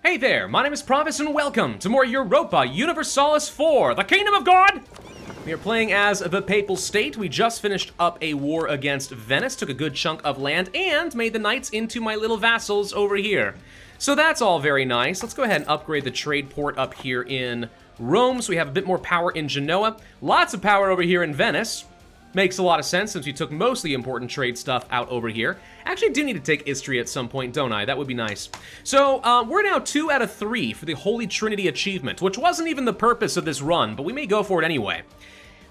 Hey there, my name is Pravus and welcome to more Europa Universalis 4, the Kingdom of God! We are playing as the Papal State. We just finished up a war against Venice, took a good chunk of land, and made the knights into my little vassals over here. So that's all very nice. Let's go ahead and upgrade the trade port up here in Rome, so we have a bit more power in Genoa. Lots of power over here in Venice. Makes a lot of sense since we took most of the important trade stuff out over here. Actually, do need to take Istria at some point, don't I? That would be nice. So, we're now 2 out of 3 for the Holy Trinity achievement, which wasn't even the purpose of this run, but we may go for it anyway.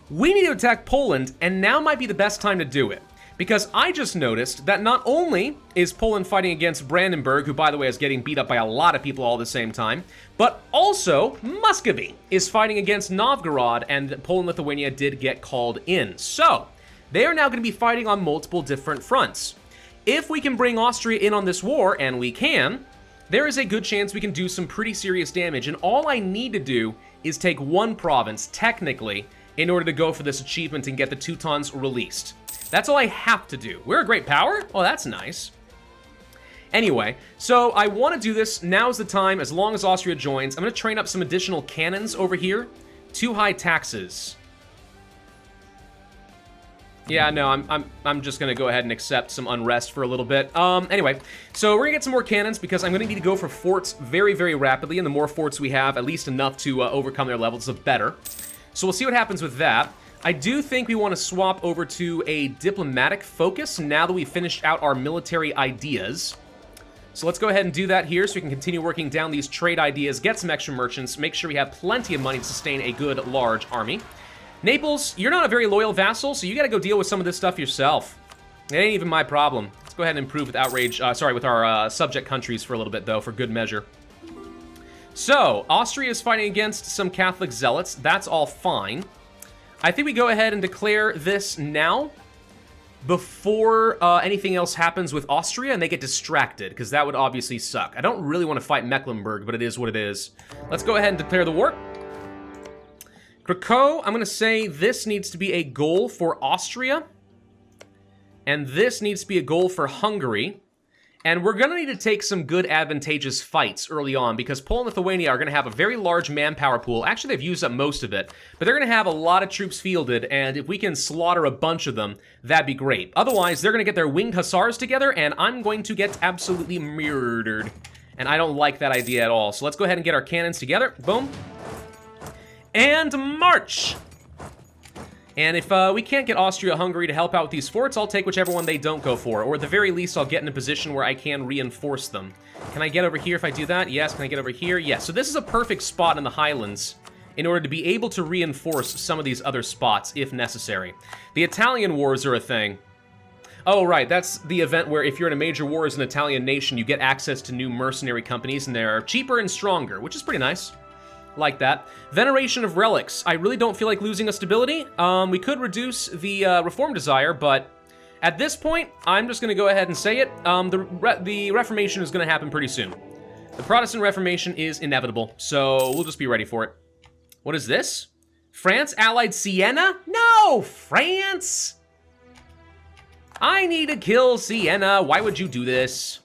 We need to attack Poland, and now might be the best time to do it. Because I just noticed that not only is Poland fighting against Brandenburg, who, by the way, is getting beat up by a lot of people all at the same time, but also Muscovy is fighting against Novgorod, and Poland-Lithuania did get called in. So, they are now going to be fighting on multiple different fronts. If we can bring Austria in on this war, and we can, there is a good chance we can do some pretty serious damage, and all I need to do is take one province, technically, in order to go for this achievement and get the Teutons released. That's all I have to do. We're a great power? Oh, that's nice. Anyway, so I want to do this. Now's the time, as long as Austria joins. I'm going to train up some additional cannons over here. Too high taxes. Yeah, no, I'm just going to go ahead and accept some unrest for a little bit. Anyway, so we're going to get some more cannons because I'm going to need to go for forts very, very rapidly. And the more forts we have, at least enough to overcome their levels, the better. So we'll see what happens with that. I do think we want to swap over to a diplomatic focus now that we've finished out our military ideas. So let's go ahead and do that here so we can continue working down these trade ideas, get some extra merchants, make sure we have plenty of money to sustain a good, large army. Naples, you're not a very loyal vassal, so you got to go deal with some of this stuff yourself. It ain't even my problem. Let's go ahead and improve with with our subject countries for a little bit, though, for good measure. So, Austria is fighting against some Catholic zealots. That's all fine. I think we go ahead and declare this now before anything else happens with Austria and they get distracted, because that would obviously suck. I don't really want to fight Mecklenburg, but it is what it is. Let's go ahead and declare the war. Krakow, I'm going to say this needs to be a goal for Austria, and this needs to be a goal for Hungary. And we're going to need to take some good advantageous fights early on because Poland and Lithuania are going to have a very large manpower pool. Actually, they've used up most of it, but they're going to have a lot of troops fielded, and if we can slaughter a bunch of them, that'd be great. Otherwise, they're going to get their winged hussars together, and I'm going to get absolutely murdered. And I don't like that idea at all. So let's go ahead and get our cannons together. Boom. And march! And if we can't get Austria-Hungary to help out with these forts, I'll take whichever one they don't go for. Or at the very least, I'll get in a position where I can reinforce them. Can I get over here if I do that? Yes. Can I get over here? Yes. So this is a perfect spot in the Highlands in order to be able to reinforce some of these other spots if necessary. The Italian wars are a thing. Oh, right. That's the event where if you're in a major war as an Italian nation, you get access to new mercenary companies, and they're cheaper and stronger, which is pretty nice. Like that. Veneration of relics. I really don't feel like losing a stability. We could reduce the reform desire, but at this point, I'm just going to go ahead and say it. The Reformation is going to happen pretty soon. The Protestant Reformation is inevitable, so we'll just be ready for it. What is this? France allied Siena? No! France! I need to kill Siena. Why would you do this?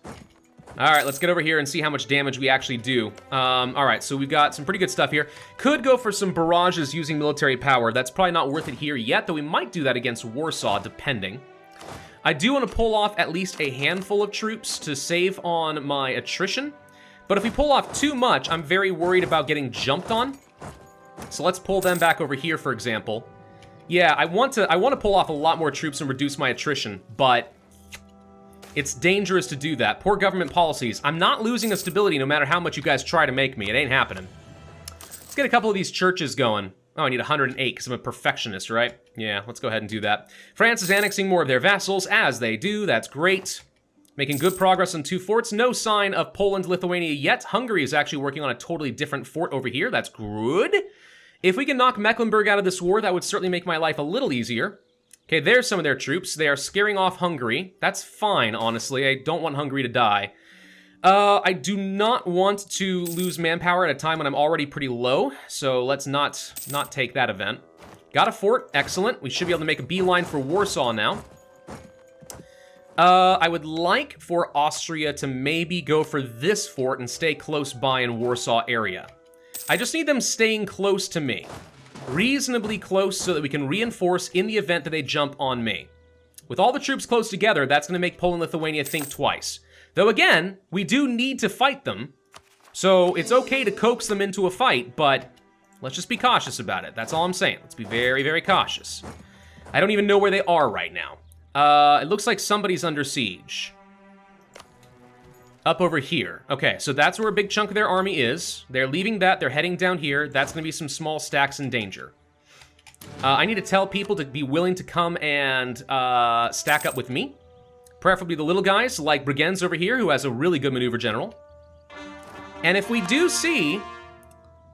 Alright, let's get over here and see how much damage we actually do. Alright, so we've got some pretty good stuff here. Could go for some barrages using military power. That's probably not worth it here yet, though we might do that against Warsaw, depending. I do want to pull off at least a handful of troops to save on my attrition. But if we pull off too much, I'm very worried about getting jumped on. So let's pull them back over here, for example. Yeah, I want to pull off a lot more troops and reduce my attrition, but it's dangerous to do that. Poor government policies. I'm not losing a stability no matter how much you guys try to make me. It ain't happening. Let's get a couple of these churches going. Oh, I need 108 because I'm a perfectionist, right? Yeah, let's go ahead and do that. France is annexing more of their vassals, as they do. That's great. Making good progress on 2 forts. No sign of Poland, Lithuania yet. Hungary is actually working on a totally different fort over here. That's good. If we can knock Mecklenburg out of this war, that would certainly make my life a little easier. Okay, there's some of their troops. They are scaring off Hungary. That's fine, honestly. I don't want Hungary to die. I do not want to lose manpower at a time when I'm already pretty low, so let's not take that event. Got a fort. Excellent. We should be able to make a beeline for Warsaw now. I would like for Austria to maybe go for this fort and stay close by in Warsaw area. I just need them staying close to me. Reasonably close so that we can reinforce in the event that they jump on me. With all the troops close together, that's going to make Poland and Lithuania think twice. Though again, we do need to fight them. So it's okay to coax them into a fight, but let's just be cautious about it. That's all I'm saying. Let's be very, very cautious. I don't even know where they are right now. It looks like somebody's under siege. Up over here. Okay, so that's where a big chunk of their army is. They're leaving that. They're heading down here. That's going to be some small stacks in danger. I need to tell people to be willing to come and stack up with me. Preferably the little guys like Bregenz over here, who has a really good maneuver general. And if we do see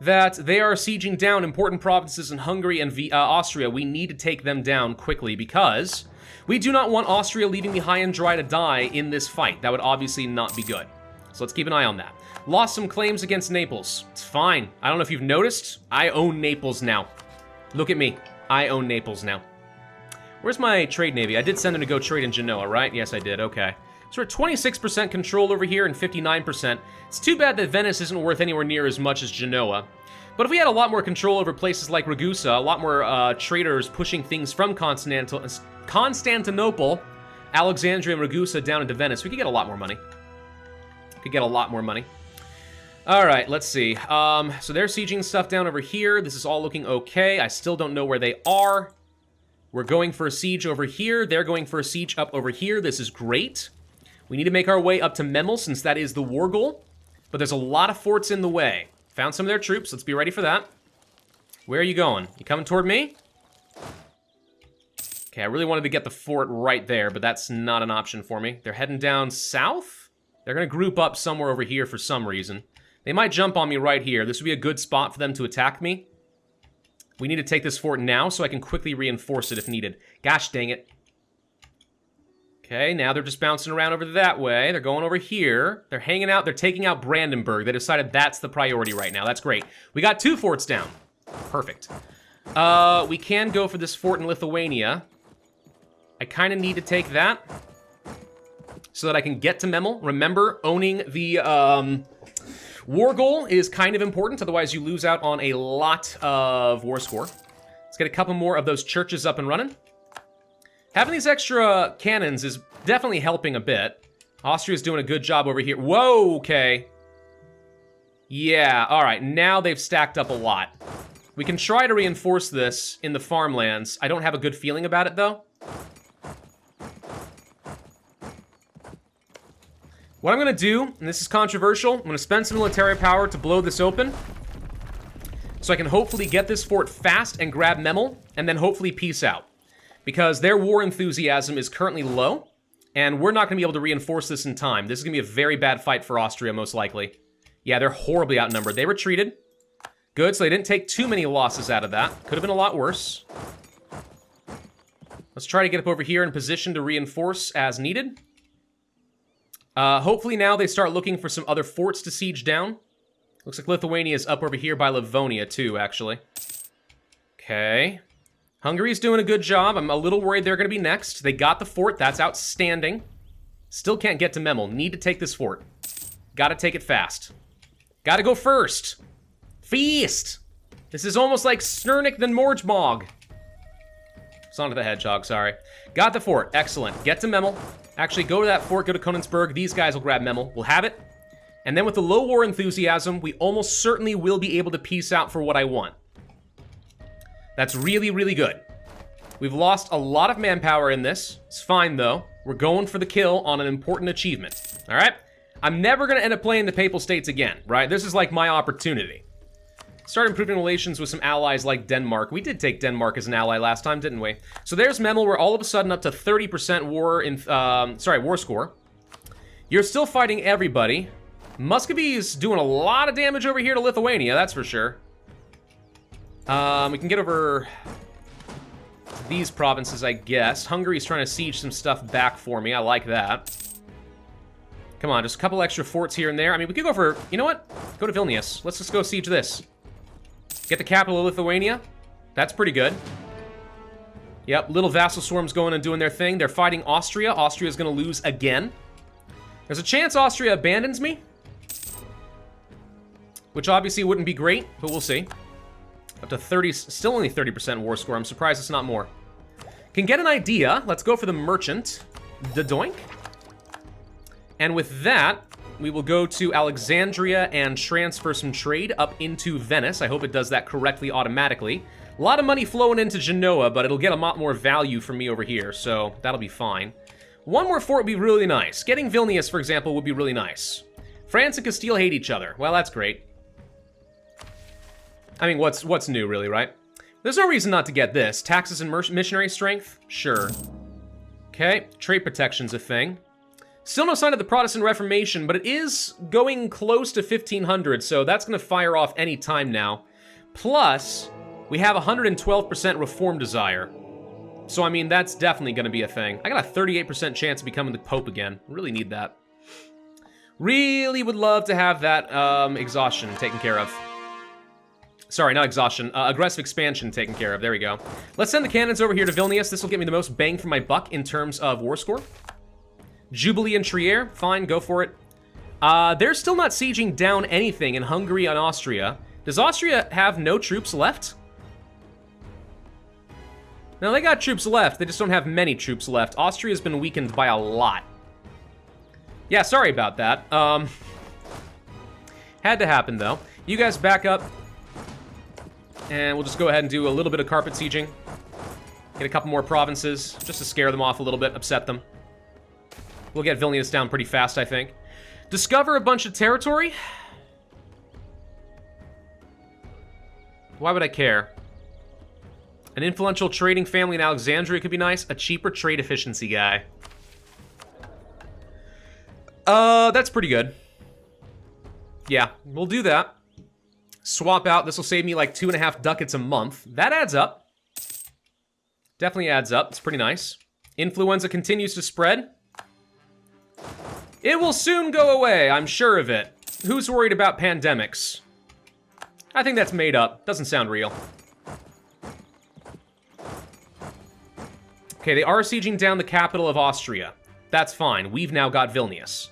that they are sieging down important provinces in Hungary and Austria, we need to take them down quickly because we do not want Austria leaving me high and dry to die in this fight. That would obviously not be good. So let's keep an eye on that. Lost some claims against Naples. It's fine. I don't know if you've noticed. I own Naples now. Look at me. I own Naples now. Where's my trade navy? I did send them to go trade in Genoa, right? Yes, I did. Okay. So we're at 26% control over here and 59%. It's too bad that Venice isn't worth anywhere near as much as Genoa. But if we had a lot more control over places like Ragusa, a lot more traders pushing things from Constantinople, Alexandria, and Ragusa down into Venice, we could get a lot more money. All right, let's see. So they're sieging stuff down over here. This is all looking okay. I still don't know where they are. We're going for a siege over here. They're going for a siege up over here. This is great. We need to make our way up to Memel since that is the war goal. But there's a lot of forts in the way. Found some of their troops. Let's be ready for that. Where are you going? You coming toward me? Okay, I really wanted to get the fort right there, but that's not an option for me. They're heading down south? They're going to group up somewhere over here for some reason. They might jump on me right here. This would be a good spot for them to attack me. We need to take this fort now so I can quickly reinforce it if needed. Gosh dang it. Okay, now they're just bouncing around over that way. They're going over here. They're hanging out. They're taking out Brandenburg. They decided that's the priority right now. That's great. We got 2 forts down. Perfect. We can go for this fort in Lithuania. I kind of need to take that so that I can get to Memel. Remember, owning the war goal is kind of important. Otherwise, you lose out on a lot of war score. Let's get a couple more of those churches up and running. Having these extra cannons is definitely helping a bit. Austria's doing a good job over here. Whoa, okay. Yeah, all right. Now they've stacked up a lot. We can try to reinforce this in the farmlands. I don't have a good feeling about it, though. What I'm going to do, and this is controversial, I'm going to spend some military power to blow this open so I can hopefully get this fort fast and grab Memel, and then hopefully peace out. Because their war enthusiasm is currently low, and we're not going to be able to reinforce this in time. This is going to be a very bad fight for Austria, most likely. Yeah, they're horribly outnumbered. They retreated. Good, so they didn't take too many losses out of that. Could have been a lot worse. Let's try to get up over here in position to reinforce as needed. Hopefully now they start looking for some other forts to siege down. Looks like Lithuania is up over here by Livonia, too, actually. Okay. Hungary's doing a good job. I'm a little worried they're going to be next. They got the fort. That's outstanding. Still can't get to Memel. Need to take this fort. Gotta take it fast. Gotta go first. Feast! This is almost like Snernik than Morgemog. Sonic the Hedgehog, sorry. Got the fort. Excellent. Get to Memel. Actually, go to that fort. Go to Königsberg. These guys will grab Memel. We'll have it. And then with the low war enthusiasm, we almost certainly will be able to peace out for what I want. That's really, really good. We've lost a lot of manpower in this. It's fine, though. We're going for the kill on an important achievement. All right? I'm never going to end up playing the Papal States again, right? This is like my opportunity. Start improving relations with some allies like Denmark. We did take Denmark as an ally last time, didn't we? So there's Memel. We're all of a sudden up to 30% war score. You're still fighting everybody. Muscovy's doing a lot of damage over here to Lithuania, that's for sure. We can get over to these provinces, I guess. Hungary's trying to siege some stuff back for me. I like that. Come on, just a couple extra forts here and there. I mean, we could go for, you know what? Go to Vilnius. Let's just go siege this. Get the capital of Lithuania. That's pretty good. Yep, little vassal swarms going and doing their thing. They're fighting Austria. Austria's going to lose again. There's a chance Austria abandons me, which obviously wouldn't be great, but we'll see. Up to 30, still only 30% war score. I'm surprised it's not more. Can get an idea. Let's go for the merchant. The doink. And with that, we will go to Alexandria and transfer some trade up into Venice. I hope it does that correctly automatically. A lot of money flowing into Genoa, but it'll get a lot more value from me over here, so that'll be fine. One more fort would be really nice. Getting Vilnius, for example, would be really nice. France and Castile hate each other. Well, that's great. I mean, what's new, really, right? There's no reason not to get this. Taxes and missionary strength? Sure. Okay, trade protection's a thing. Still no sign of the Protestant Reformation, but it is going close to 1500, so that's going to fire off any time now. Plus, we have 112% reform desire. So, I mean, that's definitely going to be a thing. I got a 38% chance of becoming the Pope again. Really need that. Really would love to have that exhaustion taken care of. Sorry, not exhaustion. Aggressive expansion taken care of. There we go. Let's send the cannons over here to Vilnius. This will get me the most bang for my buck in terms of war score. Jubilee and Trier. Fine, go for it. They're still not sieging down anything in Hungary and Austria. Does Austria have no troops left? No, they got troops left. They just don't have many troops left. Austria's been weakened by a lot. Yeah, sorry about that. Had to happen, though. You guys back up. And we'll just go ahead and do a little bit of carpet sieging. Get a couple more provinces, just to scare them off a little bit, upset them. We'll get Vilnius down pretty fast, I think. Discover a bunch of territory? Why would I care? An influential trading family in Alexandria could be nice. A cheaper trade efficiency guy. That's pretty good. Yeah, we'll do that. Swap out. This will save me like 2.5 ducats a month. That adds up. Definitely adds up. It's pretty nice. Influenza continues to spread. It will soon go away. I'm sure of it. Who's worried about pandemics? I think that's made up. Doesn't sound real. Okay, they are sieging down the capital of Austria. That's fine. We've now got Vilnius.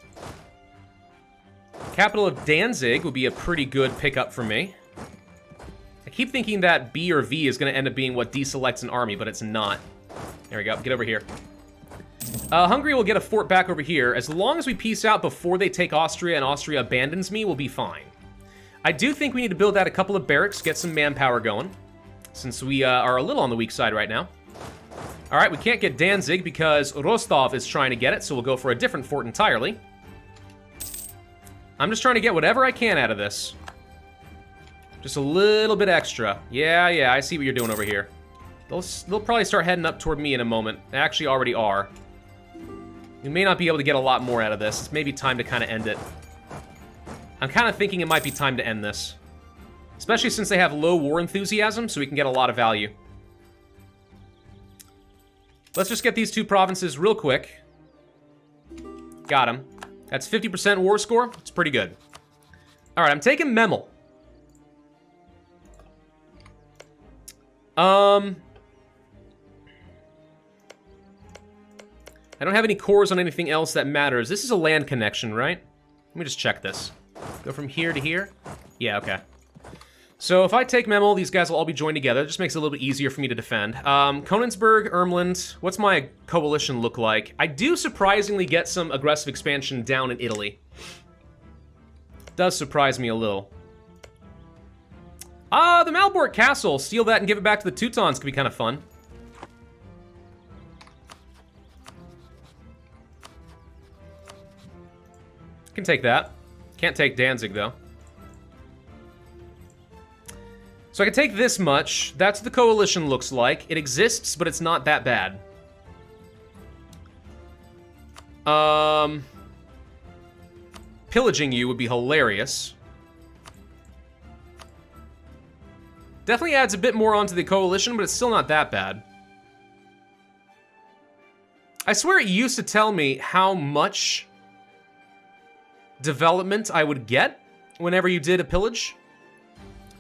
Capital of Danzig would be a pretty good pickup for me. I keep thinking that B or V is going to end up being what deselects an army, but it's not. There we go. Get over here. Hungary will get a fort back over here. As long as we peace out before they take Austria and Austria abandons me, we'll be fine. I do think we need to build out a couple of barracks, get some manpower going, since we are a little on the weak side right now. All right, we can't get Danzig because Rostov is trying to get it, so we'll go for a different fort entirely. I'm just trying to get whatever I can out of this. Just a little bit extra. Yeah, I see what you're doing over here. They'll probably start heading up toward me in a moment. They actually already are. We may not be able to get a lot more out of this. It's maybe time to kind of end it. I'm kind of thinking it might be time to end this. Especially since they have low war enthusiasm, so we can get a lot of value. Let's just get these two provinces real quick. Got them. That's 50% war score. It's pretty good. All right, I'm taking Memel. I don't have any cores on anything else that matters. This is a land connection, right? Let me just check this. Go from here to here? Yeah, okay. So if I take Memel, these guys will all be joined together. It just makes it a little bit easier for me to defend. Königsberg, Ermland, what's my coalition look like? I do surprisingly get some aggressive expansion down in Italy. Does surprise me a little. The Malbork Castle. Steal that and give it back to the Teutons could be kind of fun. Can take that. Can't take Danzig, though. So I can take this much. That's what the coalition looks like. It exists, but it's not that bad. Pillaging you would be hilarious. Definitely adds a bit more onto the coalition, but it's still not that bad. I swear it used to tell me how much development I would get whenever you did a pillage.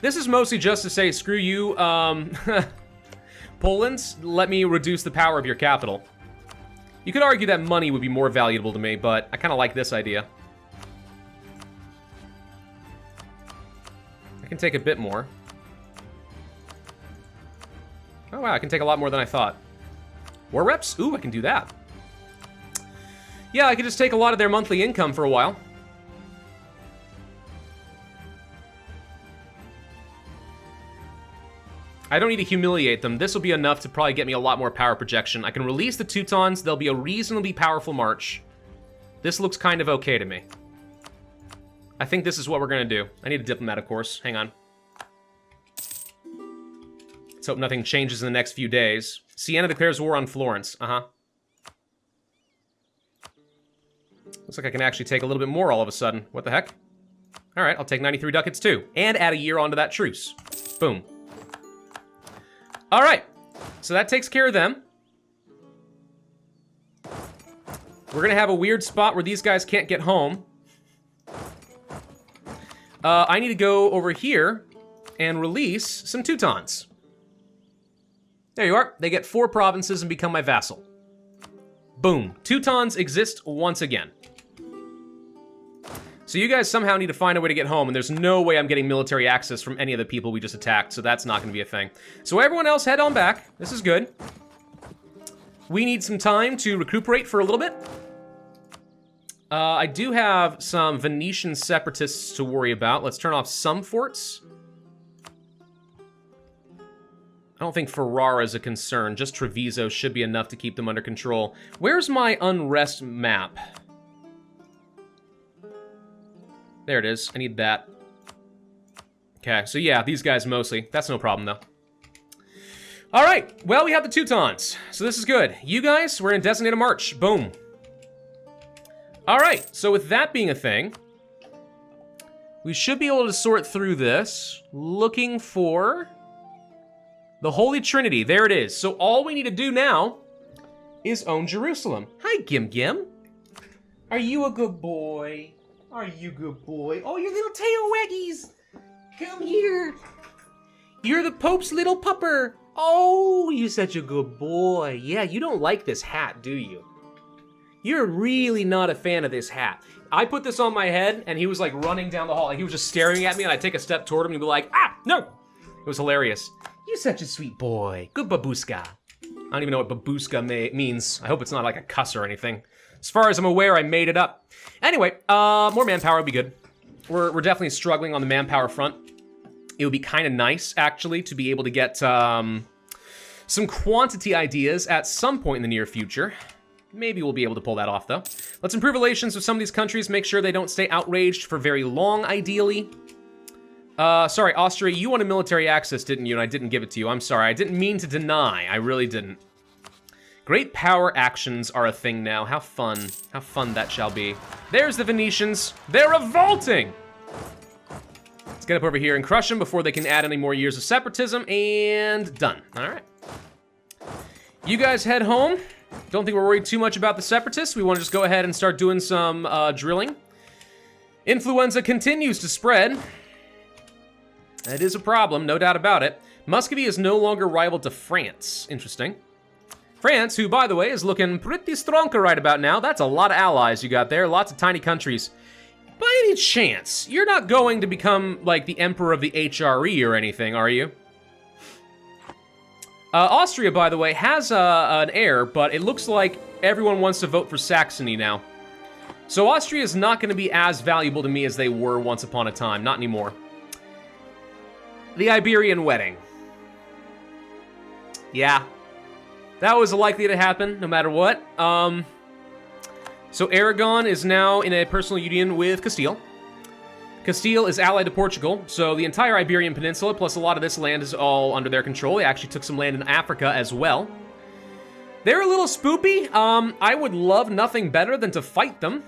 This is mostly just to say, screw you, Poland, let me reduce the power of your capital. You could argue that money would be more valuable to me, but I kind of like this idea. I can take a bit more. Oh wow, I can take a lot more than I thought. War reps? Ooh, I can do that. Yeah, I could just take a lot of their monthly income for a while. I don't need to humiliate them. This will be enough to probably get me a lot more power projection. I can release the Teutons. They'll be a reasonably powerful march. This looks kind of okay to me. I think this is what we're going to do. I need a diplomat, of course. Hang on. Let's hope nothing changes in the next few days. Siena declares war on Florence. Uh-huh. Looks like I can actually take a little bit more all of a sudden. What the heck? All right, I'll take 93 ducats too. And add a year onto that truce. Boom. All right, so that takes care of them. We're gonna have a weird spot where these guys can't get home. I need to go over here and release some Teutons. There you are. They get 4 provinces and become my vassal. Boom. Teutons exist once again. So you guys somehow need to find a way to get home, and there's no way I'm getting military access from any of the people we just attacked, so that's not going to be a thing. So everyone else head on back. This is good. We need some time to recuperate for a little bit. I do have some Venetian separatists to worry about. Let's turn off some forts. I don't think Ferrara is a concern. Just Treviso should be enough to keep them under control. Where's my unrest map? There it is. I need that. Okay, so yeah, these guys mostly. That's no problem, though. All right, well, we have the Teutons, so this is good. You guys, we're in Designate a March. Boom. All right, so with that being a thing, we should be able to sort through this, looking for the Holy Trinity. There it is. So all we need to do now is own Jerusalem. Hi, Gim Gim. Are you a good boy? Are you good boy? Oh, your little tail waggies. Come here. You're the Pope's little pupper. Oh, you're such a good boy. Yeah, you don't like this hat, do you? You're really not a fan of this hat. I put this on my head, and he was like running down the hall. Like, he was just staring at me, and I'd take a step toward him, and he'd be like, ah, no. It was hilarious. You're such a sweet boy. Good babushka. I don't even know what babushka means. I hope it's not like a cuss or anything. As far as I'm aware, I made it up. Anyway, more manpower would be good. We're definitely struggling on the manpower front. It would be kind of nice, actually, to be able to get some quantity ideas at some point in the near future. Maybe we'll be able to pull that off, though. Let's improve relations with some of these countries, make sure they don't stay outraged for very long, ideally. Sorry, Austria, you wanted military access, didn't you? And I didn't give it to you. I'm sorry. I didn't mean to deny. I really didn't. Great power actions are a thing now. How fun. How fun that shall be. There's the Venetians. They're revolting! Let's get up over here and crush them before they can add any more years of separatism, and done. All right. You guys head home. Don't think we're worried too much about the separatists. We want to just go ahead and start doing some drilling. Influenza continues to spread. It is a problem, no doubt about it. Muscovy is no longer rival to France. Interesting. France, who, by the way, is looking pretty stronka right about now. That's a lot of allies you got there, lots of tiny countries. By any chance, you're not going to become, like, the emperor of the HRE or anything, are you? Austria, by the way, has an heir, but it looks like everyone wants to vote for Saxony now. So Austria is not going to be as valuable to me as they were once upon a time. Not anymore. The Iberian wedding. Yeah. That was likely to happen, no matter what. So Aragon is now in a personal union with Castile. Castile is allied to Portugal, so the entire Iberian Peninsula, plus a lot of this land, is all under their control. They actually took some land in Africa as well. They're a little spoopy. I would love nothing better than to fight them,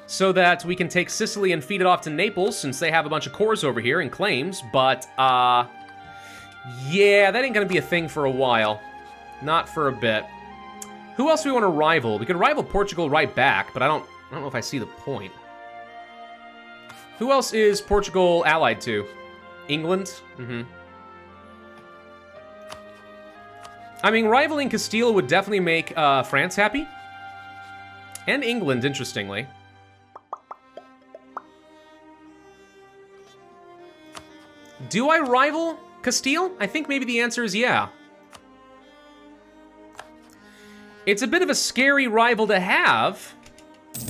so that we can take Sicily and feed it off to Naples, since they have a bunch of cores over here and claims, but, yeah, that ain't gonna be a thing for a while. Not for a bit. Who else do we want to rival? We could rival Portugal right back, but I don't know if I see the point. Who else is Portugal allied to? England? Mm-hmm. I mean, rivaling Castile would definitely make France happy. And England, interestingly. Do I rival Castile? I think maybe the answer is yeah. It's a bit of a scary rival to have.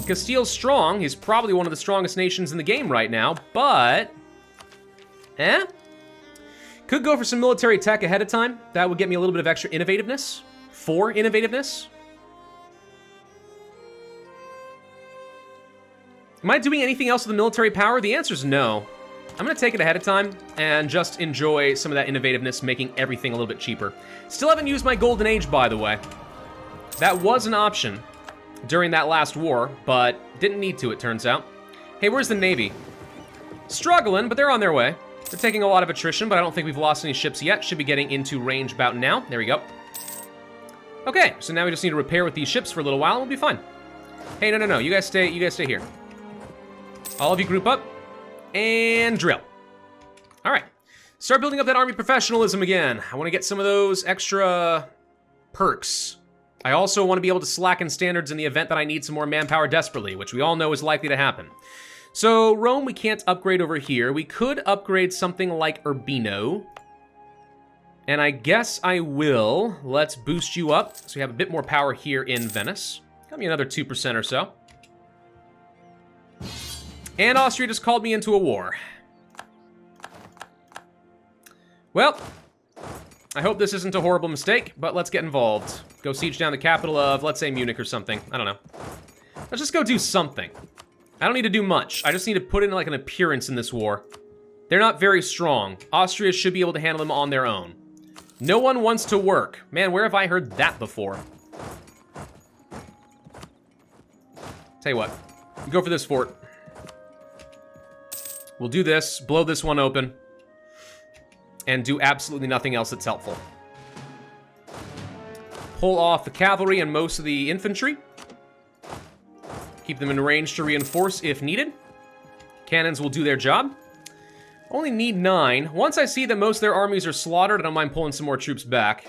Castile's strong. He's probably one of the strongest nations in the game right now, but... Could go for some military tech ahead of time. That would get me a little bit of extra innovativeness. For innovativeness. Am I doing anything else with the military power? The answer is no. I'm going to take it ahead of time and just enjoy some of that innovativeness, making everything a little bit cheaper. Still haven't used my golden age, by the way. That was an option during that last war, but didn't need to, it turns out. Hey, where's the Navy? Struggling, but they're on their way. They're taking a lot of attrition, but I don't think we've lost any ships yet. Should be getting into range about now. There we go. Okay, so now we just need to repair with these ships for a little while and we'll be fine. Hey, no. You guys stay here. All of you group up and drill. All right. Start building up that army professionalism again. I want to get some of those extra perks. I also want to be able to slacken standards in the event that I need some more manpower desperately, which we all know is likely to happen. So, Rome, we can't upgrade over here. We could upgrade something like Urbino. And I guess I will. Let's boost you up so we have a bit more power here in Venice. Got me another 2% or so. And Austria just called me into a war. Well, I hope this isn't a horrible mistake, but let's get involved. Go siege down the capital of, let's say, Munich or something. I don't know. Let's just go do something. I don't need to do much. I just need to put in like an appearance in this war. They're not very strong. Austria should be able to handle them on their own. No one wants to work. Man, where have I heard that before? Tell you what, go for this fort. We'll do this, blow this one open, and do absolutely nothing else that's helpful. Pull off the cavalry and most of the infantry. Keep them in range to reinforce if needed. Cannons will do their job. Only need 9. Once I see that most of their armies are slaughtered, I don't mind pulling some more troops back.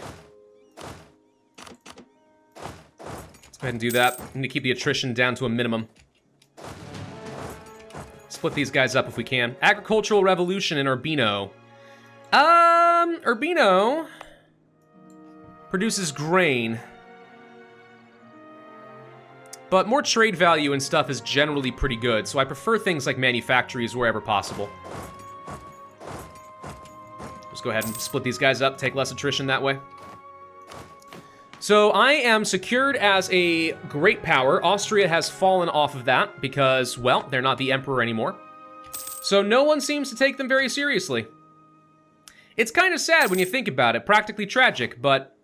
Let's go ahead and do that. I need to keep the attrition down to a minimum. Split these guys up if we can. Agricultural revolution in Urbino. Urbino produces grain. But more trade value and stuff is generally pretty good, so I prefer things like manufactories wherever possible. Just go ahead and split these guys up, take less attrition that way. So I am secured as a great power. Austria has fallen off of that because, well, they're not the emperor anymore. So no one seems to take them very seriously. It's kind of sad when you think about it, practically tragic, but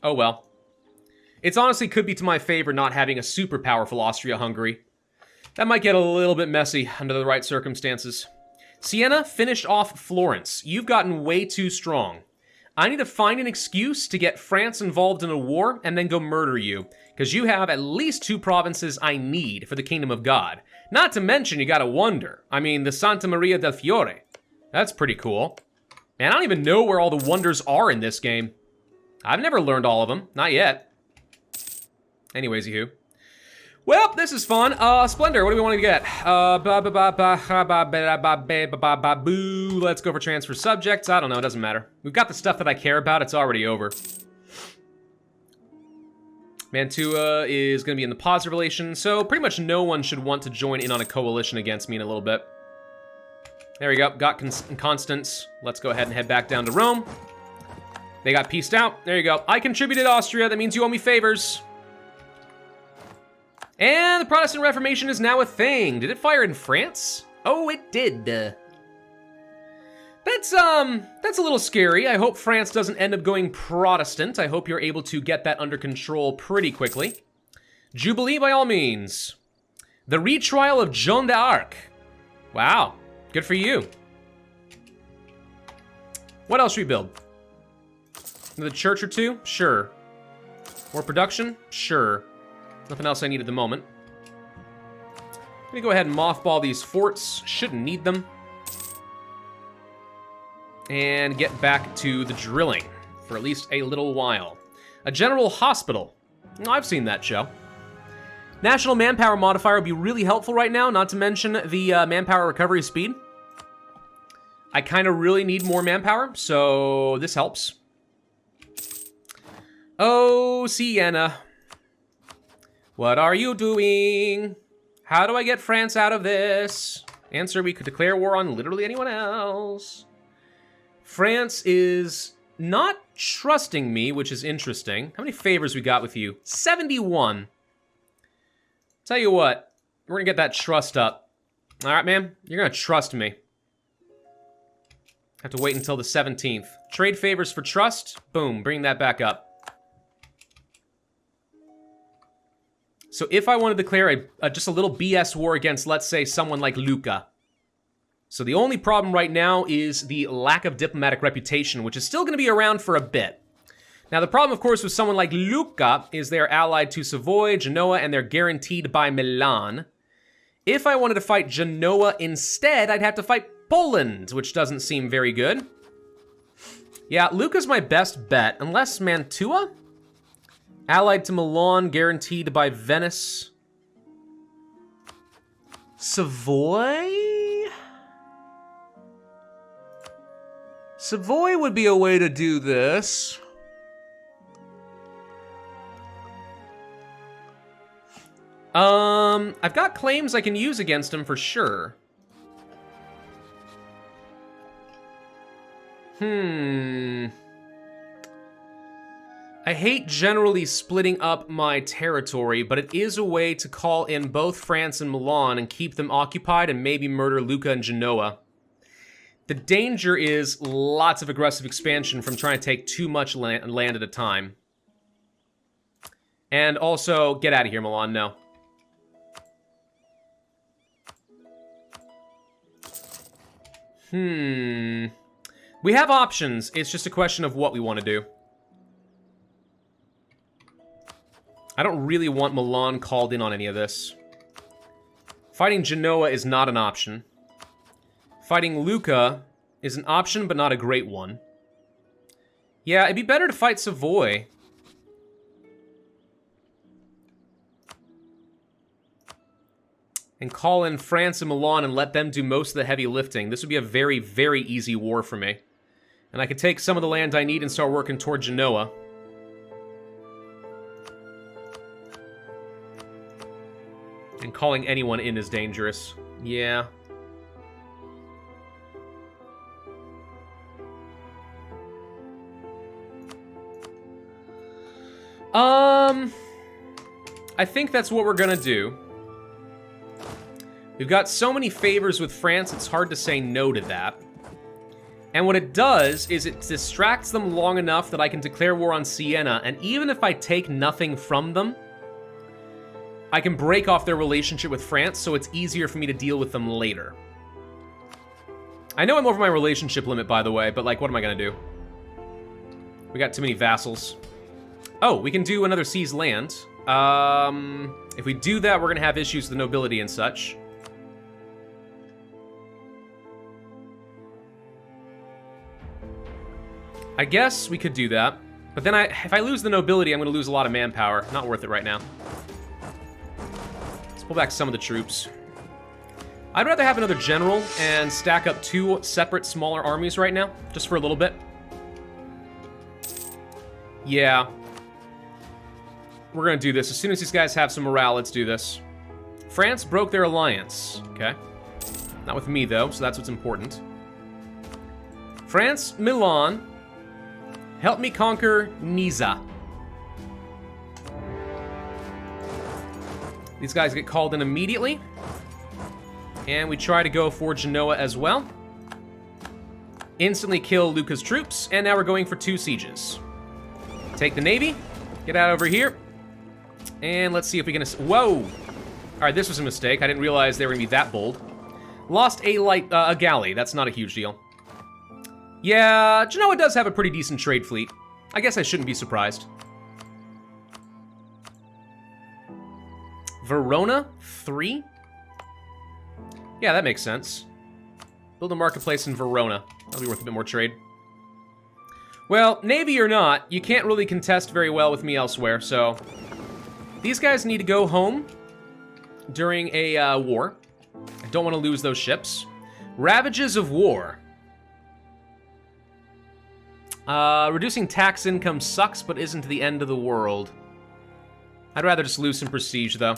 oh well. It's honestly could be to my favor not having a super powerful Austria-Hungary. That might get a little bit messy under the right circumstances. Siena finished off Florence. You've gotten way too strong. I need to find an excuse to get France involved in a war and then go murder you, because you have at least 2 provinces I need for the Kingdom of God. Not to mention you got a wonder. I mean, the Santa Maria del Fiore. That's pretty cool. Man, I don't even know where all the wonders are in this game. I've never learned all of them. Not yet. Anyways, you. Well, this is fun. Splendor, what do we want to get? Let's go for transfer subjects. I don't know, it doesn't matter. We've got the stuff that I care about. It's already over. Mantua is going to be in the positive relation, so pretty much no one should want to join in on a coalition against me in a little bit. There we go. Got Constance. Let's go ahead and head back down to Rome. They got pieced out. There you go. I contributed Austria. That means you owe me favors. And the Protestant Reformation is now a thing. Did it fire in France? Oh, it did. That's a little scary. I hope France doesn't end up going Protestant. I hope you're able to get that under control pretty quickly. Jubilee by all means. The retrial of Joan d'Arc. Wow, good for you. What else should we build? Another church or 2? Sure. More production? Sure. Nothing else I need at the moment. Let me go ahead and mothball these forts. Shouldn't need them. And get back to the drilling. for at least a little while. A general hospital. Oh, I've seen that show. National manpower modifier would be really helpful right now, not to mention the manpower recovery speed. I kind of really need more manpower, so this helps. Oh, Siena. What are you doing? How do I get France out of this? Answer, we could declare war on literally anyone else. France is not trusting me, which is interesting. How many favors we got with you? 71. Tell you what, we're gonna get that trust up. All right, man, you're gonna trust me. Have to wait until the 17th. Trade favors for trust. Boom, bring that back up. So if I want to declare just a little BS war against, let's say, someone like Lucca. So the only problem right now is the lack of diplomatic reputation, which is still going to be around for a bit. Now, the problem, of course, with someone like Lucca is they're allied to Savoy, Genoa, and they're guaranteed by Milan. If I wanted to fight Genoa instead, I'd have to fight Poland, which doesn't seem very good. Yeah, Lucca's my best bet, unless Mantua? Allied to Milan, guaranteed by Venice. Savoy? Savoy would be a way to do this. I've got claims I can use against him for sure. I hate generally splitting up my territory, but it is a way to call in both France and Milan and keep them occupied and maybe murder Lucca and Genoa. The danger is lots of aggressive expansion from trying to take too much land at a time. And also, get out of here, Milan, no. We have options, it's just a question of what we want to do. I don't really want Milan called in on any of this. Fighting Genoa is not an option. Fighting Lucca is an option, but not a great one. Yeah, it'd be better to fight Savoy. And call in France and Milan and let them do most of the heavy lifting. This would be a very, very easy war for me. And I could take some of the land I need and start working toward Genoa. And calling anyone in is dangerous. Yeah. I think that's what we're gonna do. We've got so many favors with France, it's hard to say no to that. And what it does is it distracts them long enough that I can declare war on Siena, and even if I take nothing from them, I can break off their relationship with France, so it's easier for me to deal with them later. I know I'm over my relationship limit, by the way, but, like, what am I gonna do? We got too many vassals. Oh, we can do another seized land. If we do that, we're gonna have issues with the nobility and such. I guess we could do that. But then if I lose the nobility, I'm gonna lose a lot of manpower. Not worth it right now. Let's pull back some of the troops. I'd rather have another general and stack up 2 separate smaller armies right now, just for a little bit. Yeah. We're gonna do this. As soon as these guys have some morale, let's do this. France broke their alliance. Okay. Not with me, though, so that's what's important. France, Milan. Help me conquer Nizza. These guys get called in immediately. And we try to go for Genoa as well. Instantly kill Lucca's troops, and now we're going for 2 sieges. Take the navy, get out over here, and let's see if we can... Whoa! Alright, this was a mistake. I didn't realize they were going to be that bold. Lost a galley. That's not a huge deal. Yeah, Genoa does have a pretty decent trade fleet. I guess I shouldn't be surprised. Verona, 3? Yeah, that makes sense. Build a marketplace in Verona. That'll be worth a bit more trade. Well, Navy or not, you can't really contest very well with me elsewhere, so... These guys need to go home during a war. I don't want to lose those ships. Ravages of war. Reducing tax income sucks, but isn't the end of the world. I'd rather just lose some prestige, though.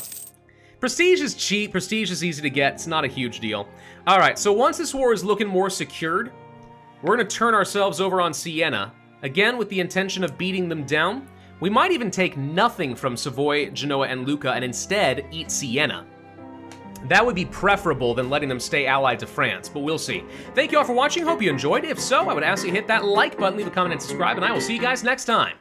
Prestige is cheap, prestige is easy to get, it's not a huge deal. Alright, so once this war is looking more secured, we're gonna turn ourselves over on Siena, again with the intention of beating them down. We might even take nothing from Savoy, Genoa, and Lucca, and instead eat Siena. That would be preferable than letting them stay allied to France, but we'll see. Thank you all for watching, hope you enjoyed. If so, I would ask you to hit that like button, leave a comment, and subscribe, and I will see you guys next time.